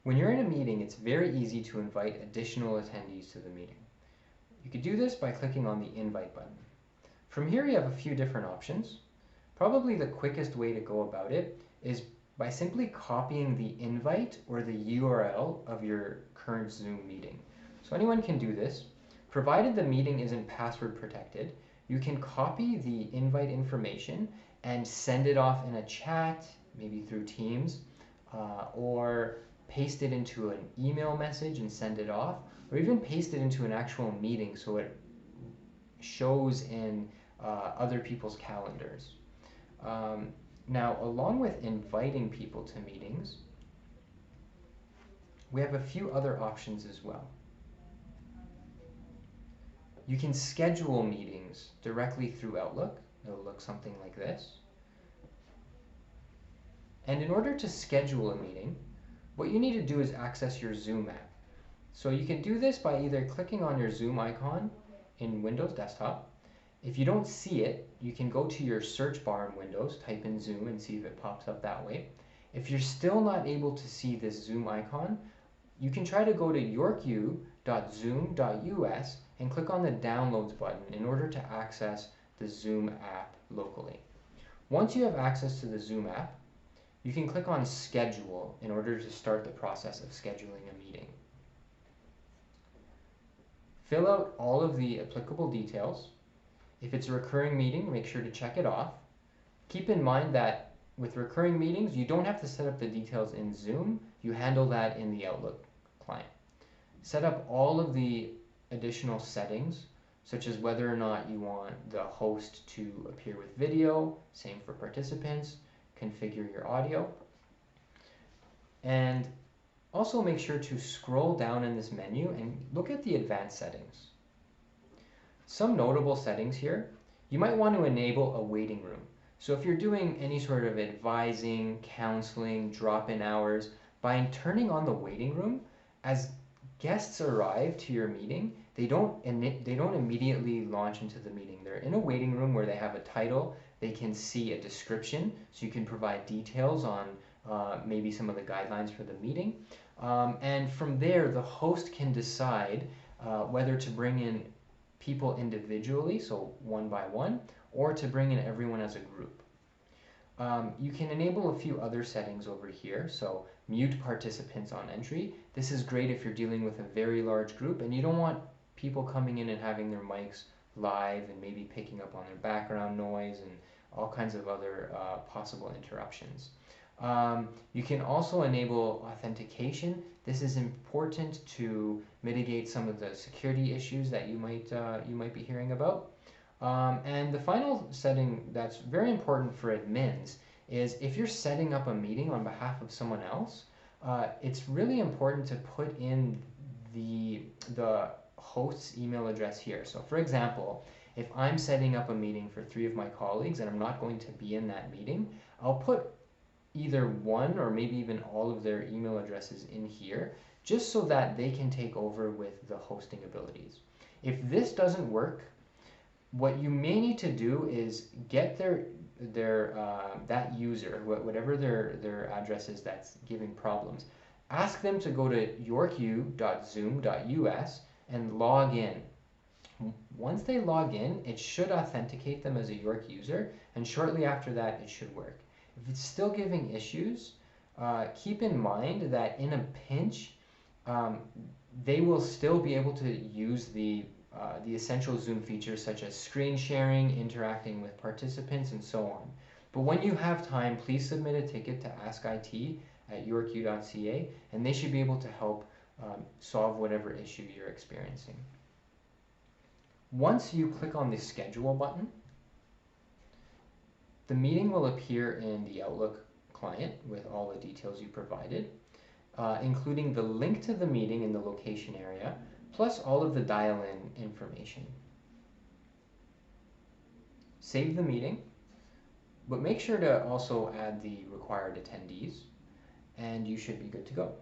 When you're in a meeting, it's very easy to invite additional attendees to the meeting. You could do this by clicking on the invite button. From here, you have a few different options. Probably the quickest way to go about it is by simply copying the invite or the URL of your current Zoom meeting. So anyone can do this. Provided the meeting isn't password protected, you can copy the invite information and send it off in a chat, maybe through Teams, or paste it into an email message and send it off, or even paste it into an actual meeting so it shows in other people's calendars. Now, along with inviting people to meetings, we have a few other options as well. You can schedule meetings directly through Outlook. It'll look something like this. And in order to schedule a meeting, what you need to do is access your Zoom app. So you can do this by either clicking on your Zoom icon in Windows Desktop. If you don't see it, you can go to your search bar in Windows, type in Zoom and see if it pops up that way. If you're still not able to see this Zoom icon, you can try to go to yorku.zoom.us and click on the Downloads button in order to access the Zoom app locally. Once you have access to the Zoom app, you can click on Schedule in order to start the process of scheduling a meeting. Fill out all of the applicable details. If it's a recurring meeting, make sure to check it off. Keep in mind that with recurring meetings, you don't have to set up the details in Zoom. You handle that in the Outlook client. Set up all of the additional settings, such as whether or not you want the host to appear with video, same for participants, configure your audio. And also make sure to scroll down in this menu and look at the advanced settings. Some notable settings here, you might want to enable a waiting room. So if you're doing any sort of advising, counseling, drop-in hours, by turning on the waiting room, as guests arrive to your meeting, they don't immediately launch into the meeting. They're in a waiting room where they have a title, they can see a description, so you can provide details on maybe some of the guidelines for the meeting. And from there, the host can decide whether to bring in people individually, so one by one, or to bring in everyone as a group. You can enable a few other settings over here, so mute participants on entry. This is great if you're dealing with a very large group and you don't want people coming in and having their mics live and maybe picking up on their background noise and all kinds of other possible interruptions. You can also enable authentication. This is important to mitigate some of the security issues that you might be hearing about. And the final setting that's very important for admins is if you're setting up a meeting on behalf of someone else, it's really important to put in the host's email address here. So for example, if I'm setting up a meeting for 3 of my colleagues and I'm not going to be in that meeting, I'll put either one or maybe even all of their email addresses in here, just so that they can take over with the hosting abilities. If this doesn't work, what you may need to do is get that user, whatever their address is that's giving problems, ask them to go to yorku.zoom.us and log in. Once they log in, it should authenticate them as a York user, and shortly after that, it should work. If it's still giving issues, keep in mind that in a pinch, they will still be able to use the essential Zoom features such as screen sharing, interacting with participants, and so on. But when you have time, please submit a ticket to askit@yorku.ca, and they should be able to help solve whatever issue you're experiencing. Once you click on the schedule button, the meeting will appear in the Outlook client with all the details you provided, including the link to the meeting in the location area, plus all of the dial-in information. Save the meeting, but make sure to also add the required attendees, and you should be good to go.